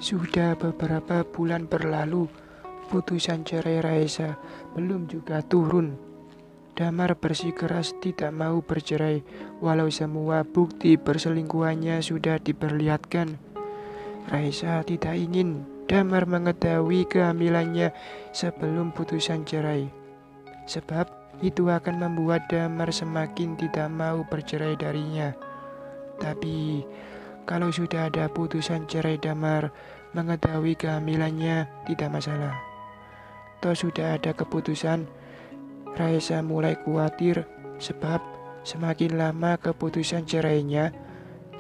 Sudah beberapa bulan berlalu, putusan cerai Raisa belum juga turun. Damar bersikeras tidak mau bercerai, walau semua bukti perselingkuhannya sudah diperlihatkan. Raisa tidak ingin Damar mengetahui kehamilannya sebelum putusan cerai, sebab itu akan membuat Damar semakin tidak mau bercerai darinya. Tapi kalau sudah ada putusan cerai, Damar mengetahui kehamilannya tidak masalah. Toh sudah ada keputusan. Raisa mulai khawatir sebab semakin lama keputusan cerainya,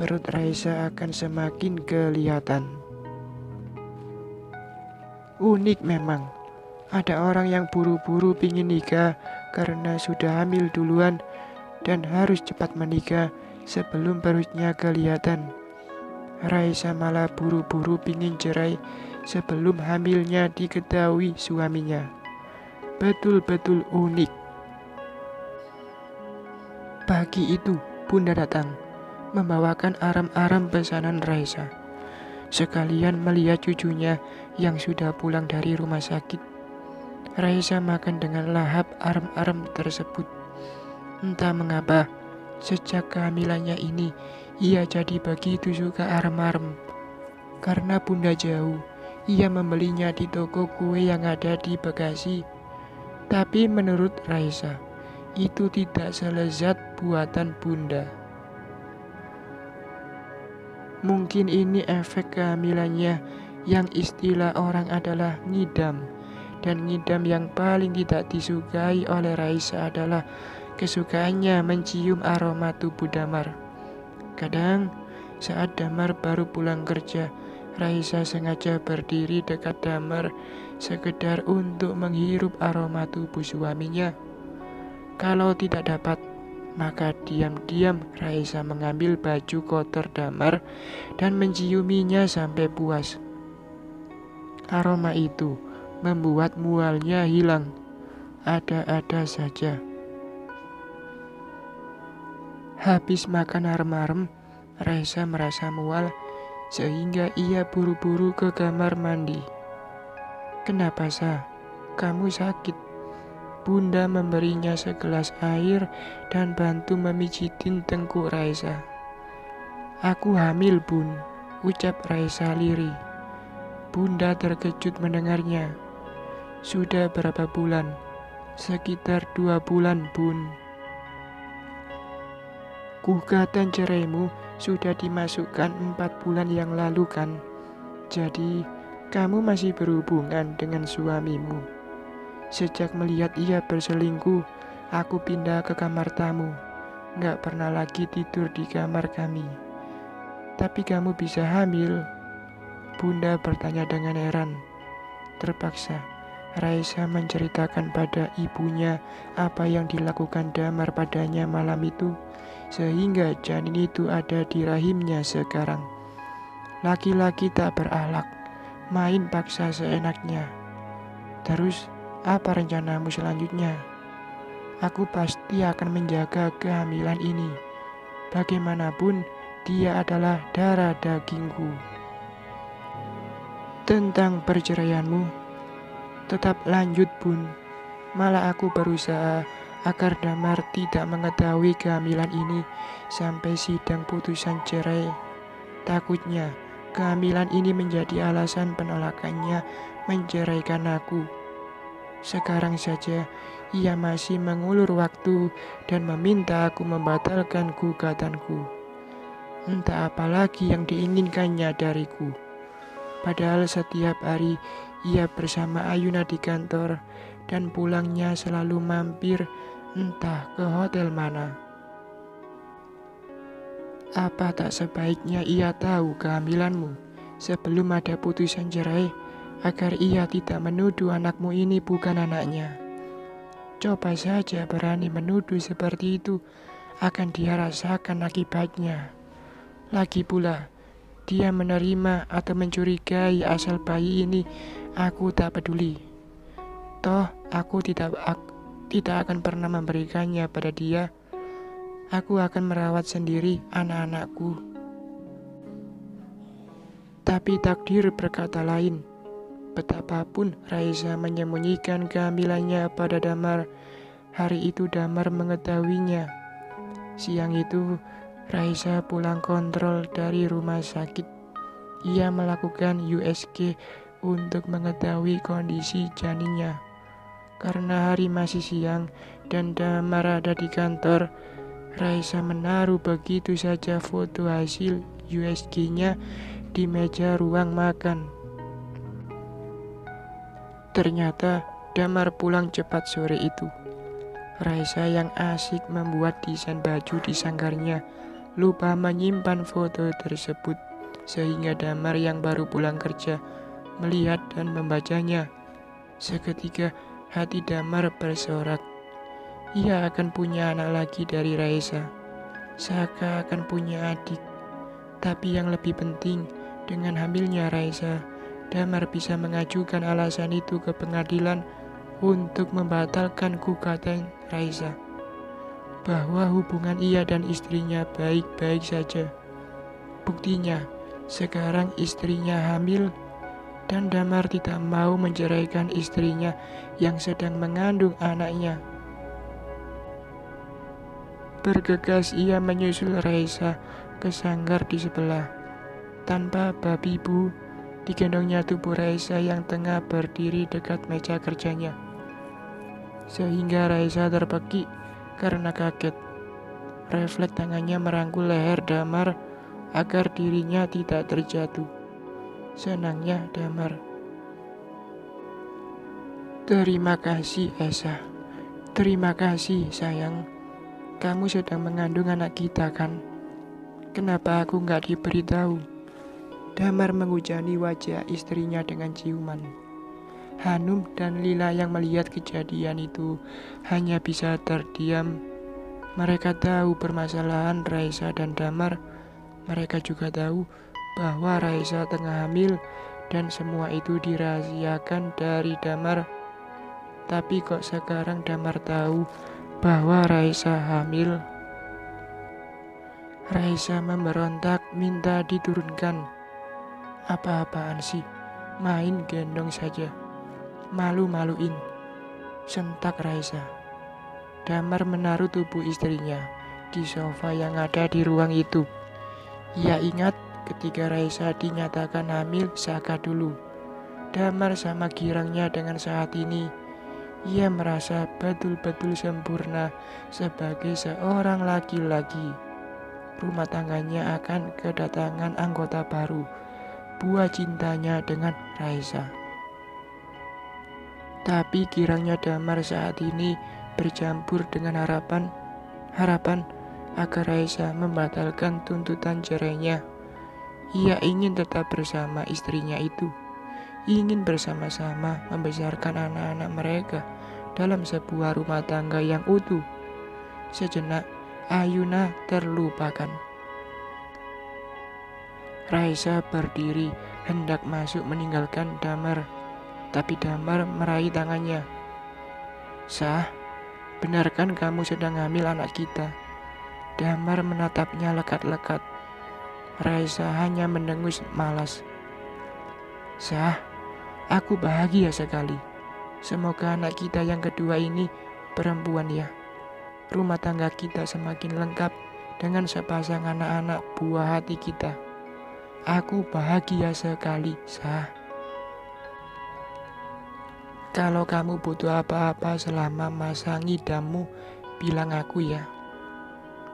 perut Raisa akan semakin kelihatan. Unik memang, ada orang yang buru-buru pingin nikah karena sudah hamil duluan dan harus cepat menikah sebelum perutnya kelihatan. Raisa malah buru-buru pingin cerai sebelum hamilnya diketahui suaminya. Betul-betul unik. Pagi itu, Bunda datang, membawakan aram-aram pesanan Raisa. Sekalian melihat cucunya yang sudah pulang dari rumah sakit. Raisa makan dengan lahap aram-aram tersebut. Entah mengapa, sejak kehamilannya ini, ia jadi begitu suka aram-aram. Karena Bunda jauh, ia membelinya di toko kue yang ada di Bekasi. Tapi menurut Raisa, itu tidak selezat buatan Bunda. Mungkin ini efek kehamilannya yang istilah orang adalah ngidam. Dan ngidam yang paling tidak disukai oleh Raisa adalah kesukaannya mencium aroma tubuh Damar. Kadang saat Damar baru pulang kerja, Raisa sengaja berdiri dekat Damar sekedar untuk menghirup aroma tubuh suaminya. Kalau tidak dapat, maka diam-diam Raisa mengambil baju kotor Damar dan menciuminya sampai puas. Aroma itu membuat mualnya hilang. Ada-ada saja. Habis makan arem-arem, Raisa merasa mual sehingga ia buru-buru ke kamar mandi. Kenapa, Sa? Kamu sakit? Bunda memberinya segelas air dan bantu memijitin tengkuk Raisa. Aku hamil, Bun, ucap Raisa lirih. Bunda terkejut mendengarnya. Sudah berapa bulan? Sekitar 2 bulan, Bun. Gugatan ceraimu sudah dimasukkan 4 bulan yang lalu kan? Jadi, kamu masih berhubungan dengan suamimu. Sejak melihat ia berselingkuh, aku pindah ke kamar tamu. Nggak pernah lagi tidur di kamar kami. Tapi kamu bisa hamil? Bunda bertanya dengan heran. Terpaksa, Raisa menceritakan pada ibunya apa yang dilakukan Damar padanya malam itu, sehingga janin itu ada di rahimnya sekarang. Laki-laki tak berakhlak, main paksa seenaknya. Terus, apa rencanamu selanjutnya? Aku pasti akan menjaga kehamilan ini. Bagaimanapun, dia adalah darah dagingku. Tentang perceraianmu, tetap lanjut, Bun. Malah aku berusaha agar Damar tidak mengetahui kehamilan ini sampai sidang putusan cerai. Takutnya, kehamilan ini menjadi alasan penolakannya menceraikan aku. Sekarang saja ia masih mengulur waktu dan meminta aku membatalkan gugatanku. Entah apa lagi yang diinginkannya dariku. Padahal setiap hari ia bersama Ayuna di kantor dan pulangnya selalu mampir entah ke hotel mana. Apa tak sebaiknya ia tahu kehamilanmu sebelum ada putusan cerai, agar ia tidak menuduh anakmu ini bukan anaknya. Coba saja berani menuduh seperti itu, akan dia rasakan akibatnya. Lagi pula, dia menerima atau mencurigai asal bayi ini, aku tak peduli. Toh, aku tidak akan pernah memberikannya pada dia. Aku akan merawat sendiri anak-anakku. Tapi takdir berkata lain. Betapapun Raisa menyembunyikan kehamilannya pada Damar, hari itu Damar mengetahuinya. Siang itu Raisa pulang kontrol dari rumah sakit. Ia melakukan USG untuk mengetahui kondisi janinnya. Karena hari masih siang dan Damar ada di kantor, Raisa menaruh begitu saja foto hasil USG-nya di meja ruang makan. Ternyata Damar pulang cepat sore itu. Raisa yang asik membuat desain baju di sanggarnya lupa menyimpan foto tersebut, sehingga Damar yang baru pulang kerja melihat dan membacanya. Seketika hati Damar bersorak. Ia akan punya anak lagi dari Raisa. Saka akan punya adik. Tapi yang lebih penting, dengan hamilnya Raisa, Damar bisa mengajukan alasan itu ke pengadilan untuk membatalkan gugatan Raisa, bahwa hubungan ia dan istrinya baik-baik saja. Buktinya, sekarang istrinya hamil dan Damar tidak mau menceraikan istrinya yang sedang mengandung anaknya. Bergegas ia menyusul Raisa ke sanggar di sebelah. Tanpa babi bu, digendongnya tubuh Raisa yang tengah berdiri dekat meja kerjanya. Sehingga Raisa terpekik karena kaget. Refleks tangannya merangkul leher Damar agar dirinya tidak terjatuh. Senangnya Damar. Terima kasih Esa. Terima kasih sayang. Kamu sedang mengandung anak kita kan? Kenapa aku nggak diberitahu? Damar menghujani wajah istrinya dengan ciuman. Hanum dan Lila yang melihat kejadian itu hanya bisa terdiam. Mereka tahu permasalahan Raisa dan Damar. Mereka juga tahu bahwa Raisa tengah hamil dan semua itu dirahasiakan dari Damar. Tapi kok sekarang Damar tahu bahwa Raisa hamil? Raisa memberontak minta diturunkan. Apa-apaan sih? Main gendong saja. Malu-maluin. Sentak Raisa. Damar menaruh tubuh istrinya di sofa yang ada di ruang itu. Ia ingat ketika Raisa dinyatakan hamil Saka dulu. Damar sama girangnya dengan saat ini. Ia merasa betul-betul sempurna sebagai seorang laki-laki. Rumah tangganya akan kedatangan anggota baru, buah cintanya dengan Raisa. Tapi girangnya Damar saat ini bercampur dengan harapan agar Raisa membatalkan tuntutan cerainya. Ia ingin tetap bersama istrinya itu, ingin bersama-sama membesarkan anak-anak mereka dalam sebuah rumah tangga yang utuh. Sejenak Ayuna terlupakan. Raisa berdiri hendak masuk meninggalkan Damar, tapi Damar meraih tangannya. Sah, benarkan kamu sedang hamil anak kita? Damar menatapnya lekat-lekat. Raisa hanya mendengus malas. Sah, aku bahagia sekali. Semoga anak kita yang kedua ini perempuan ya. Rumah tangga kita semakin lengkap dengan sepasang anak-anak buah hati kita. Aku bahagia sekali, Sah. Kalau kamu butuh apa-apa selama masa ngidammu, bilang aku ya.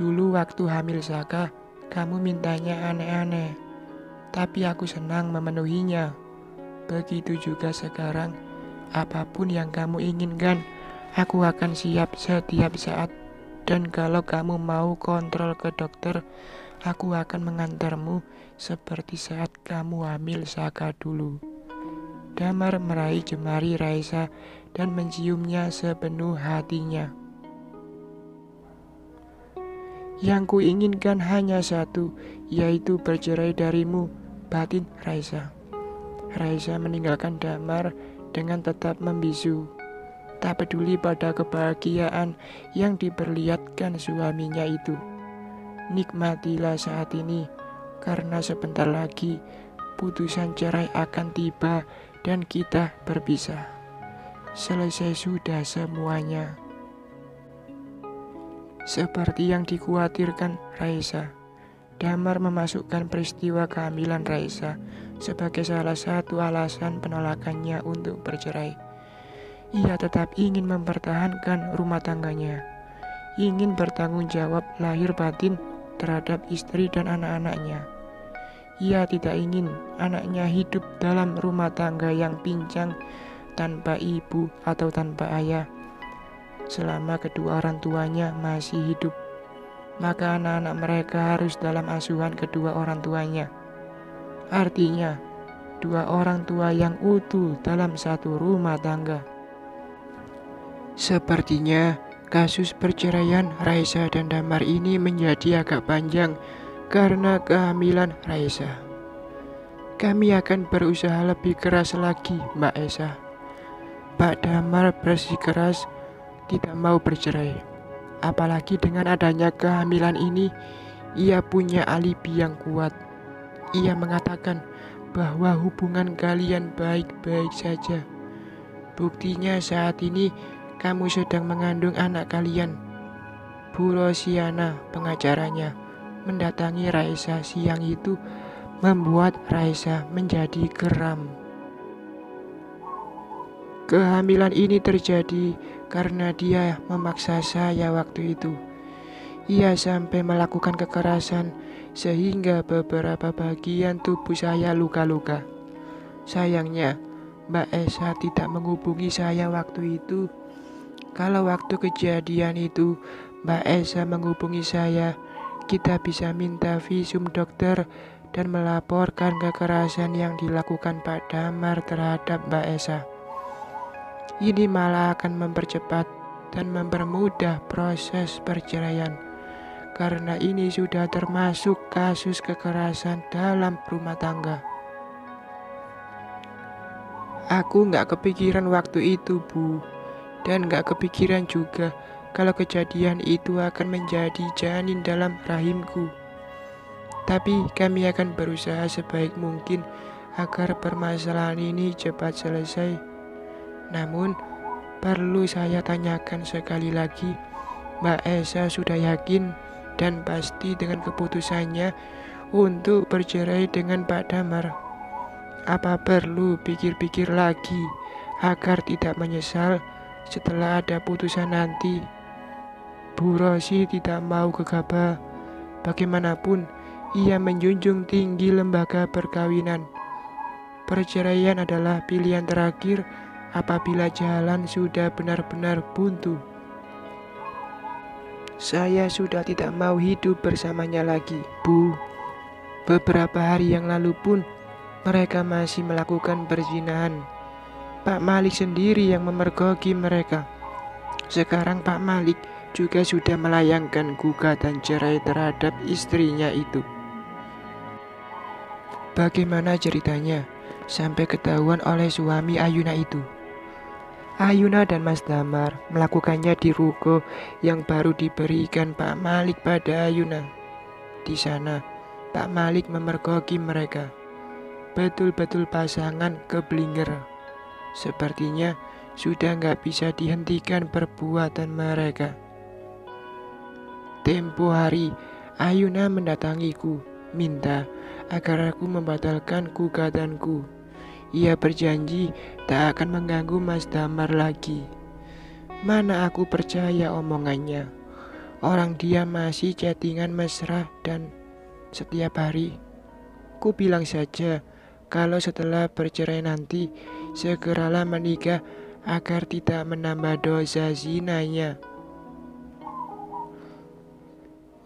Dulu waktu hamil Saka, kamu mintanya aneh-aneh, tapi aku senang memenuhinya. Begitu juga sekarang, apapun yang kamu inginkan, aku akan siap setiap saat. Dan kalau kamu mau kontrol ke dokter, aku akan mengantarmu seperti saat kamu hamil Saka dulu. Damar meraih jemari Raisa dan menciumnya sepenuh hatinya. Yang kuinginkan hanya satu, yaitu bercerai darimu, batin Raisa. Raisa meninggalkan Damar dengan tetap membisu. Tak peduli pada kebahagiaan yang diperlihatkan suaminya itu. Nikmatilah saat ini, karena sebentar lagi keputusan cerai akan tiba dan kita berpisah. Selesai sudah semuanya. Seperti yang dikhawatirkan Raisa, Damar memasukkan peristiwa kehamilan Raisa sebagai salah satu alasan penolakannya untuk bercerai. Ia tetap ingin mempertahankan rumah tangganya, ingin bertanggung jawab lahir batin terhadap istri dan anak-anaknya. Ia tidak ingin anaknya hidup dalam rumah tangga yang pincang tanpa ibu atau tanpa ayah. Selama kedua orang tuanya masih hidup, maka anak-anak mereka harus dalam asuhan kedua orang tuanya. Artinya, dua orang tua yang utuh dalam satu rumah tangga. Sepertinya kasus perceraian Raisa dan Damar ini menjadi agak panjang karena kehamilan Raisa. Kami akan berusaha lebih keras lagi, Mbak Esa. Pak Damar bersikeras tidak mau bercerai. Apalagi dengan adanya kehamilan ini, ia punya alibi yang kuat. Ia mengatakan bahwa hubungan kalian baik-baik saja. Buktinya saat ini kamu sedang mengandung anak kalian. Bu Rosiana, pengacaranya, mendatangi Raisa siang itu membuat Raisa menjadi geram. Kehamilan ini terjadi karena dia memaksa saya waktu itu. Ia sampai melakukan kekerasan sehingga beberapa bagian tubuh saya luka-luka. Sayangnya, Mbak Esa tidak menghubungi saya waktu itu. Kalau waktu kejadian itu Mbak Esa menghubungi saya, kita bisa minta visum dokter dan melaporkan kekerasan yang dilakukan Pak Damar terhadap Mbak Esa. Ini malah akan mempercepat dan mempermudah proses perceraian, karena ini sudah termasuk kasus kekerasan dalam rumah tangga. Aku nggak kepikiran waktu itu, Bu, dan nggak kepikiran juga kalau kejadian itu akan menjadi janin dalam rahimku. Tapi kami akan berusaha sebaik mungkin agar permasalahan ini cepat selesai. Namun, perlu saya tanyakan sekali lagi, Mbak Esa sudah yakin dan pasti dengan keputusannya untuk bercerai dengan Pak Damar? Apa perlu pikir-pikir lagi agar tidak menyesal setelah ada putusan nanti? Bu Rosi tidak mau gegabah. Bagaimanapun, ia menjunjung tinggi lembaga perkawinan. Perceraian adalah pilihan terakhir apabila jalan sudah benar-benar buntu. Saya sudah tidak mau hidup bersamanya lagi, Bu. Beberapa hari yang lalu pun mereka masih melakukan perzinahan. Pak Malik sendiri yang memergoki mereka. Sekarang Pak Malik juga sudah melayangkan gugatan cerai terhadap istrinya itu. Bagaimana ceritanya sampai ketahuan oleh suami Ayuna itu? Ayuna dan Mas Damar melakukannya di ruko yang baru diberikan Pak Malik pada Ayuna. Di sana, Pak Malik memergoki mereka. Betul-betul pasangan keblinger. Sepertinya sudah nggak bisa dihentikan perbuatan mereka. Tempo hari, Ayuna mendatangiku, minta agar aku membatalkan gugatanku. Ia berjanji tak akan mengganggu Mas Damar lagi. Mana aku percaya omongannya. Orang dia masih chattingan mesra dan setiap hari. Ku bilang saja kalau setelah bercerai nanti segeralah menikah agar tidak menambah dosa zinanya.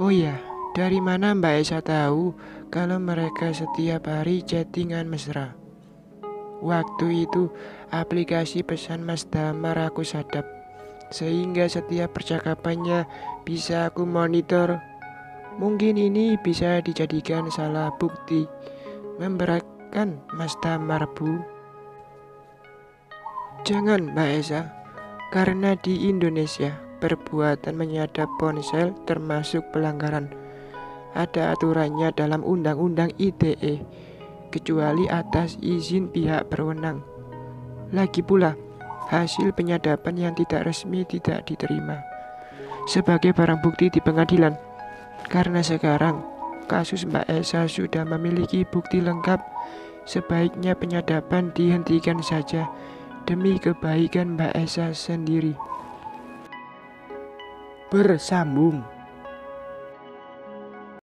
Oh ya, dari mana Mbak Esa tahu kalau mereka setiap hari chattingan mesra? Waktu itu aplikasi pesan Mas Damar aku sadap, sehingga setiap percakapannya bisa aku monitor. Mungkin ini bisa dijadikan salah bukti memberatkan Mas Damar, Bu. Jangan Mbak Esa, karena di Indonesia perbuatan menyadap ponsel termasuk pelanggaran. Ada aturannya dalam Undang-Undang ITE. kecuali atas izin pihak berwenang. Lagi pula, hasil penyadapan yang tidak resmi tidak diterima sebagai barang bukti di pengadilan. Karena sekarang kasus Mbak Esa sudah memiliki bukti lengkap, sebaiknya penyadapan dihentikan saja demi kebaikan Mbak Esa sendiri. Bersambung.